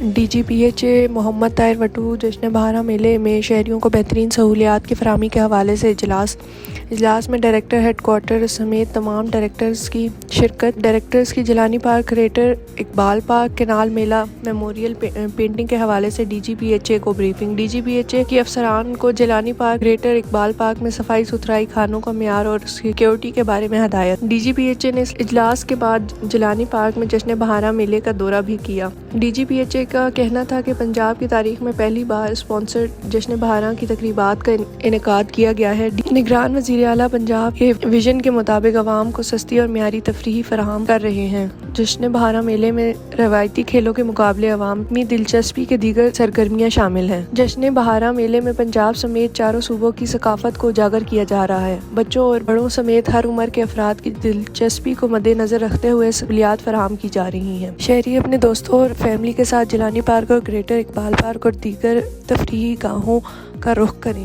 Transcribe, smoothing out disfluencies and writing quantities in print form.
D G P H A Muhammad Tahir Wattoo جشن بہارا میلے میں شہریوں کو بہترین سہولیات کی فراہمی کے حوالے سے اجلاس میں ڈائریکٹر ہیڈ کوارٹر سمیت تمام ڈائریکٹرز کی شرکت۔ ڈائریکٹرز کی Jilani park greater Iqbal park canal میلہ میموریل پینٹنگ کے حوالے سے D G P H A کو briefing. D G P H A کے افسران کو Jilani park greater Iqbal park میں صفائی ستھرائی، کھانوں کا معیار اور سیکیورٹی کے بارے میں ہدایت۔ ڈی جی پی ایچ اے نے اجلاس کے بعد جیلانی پارک میں جشن بہارا میلے کا دورہ بھی کیا۔ ڈی جی پی ایچ اے کا کہنا تھا کہ پنجاب کی تاریخ میں پہلی بار اسپانسرڈ جشن بہارا کی تقریبات کا انعقاد کیا گیا ہے۔ نگران وزیر اعلیٰ پنجاب کے وژن کے مطابق عوام کو سستی اور معیاری تفریح فراہم کر رہے ہیں۔ جشن بہارا میلے میں روایتی کھیلوں کے مقابلے، عوامی دلچسپی کے دیگر سرگرمیاں شامل ہیں۔ جشن بہارا میلے میں پنجاب سمیت چاروں صوبوں کی ثقافت کو اجاگر کیا جا رہا ہے۔ بچوں اور بڑوں سمیت ہر عمر کے افراد کی دلچسپی کو مد نظر رکھتے ہوئے سہولیات فراہم کی جا رہی ہیں۔ شہری اپنے دوستوں اور فیملی کے ساتھ جیلانی پارک اور گریٹر اقبال پارک اور دیگر تفریحی گاہوں کا رخ کریں۔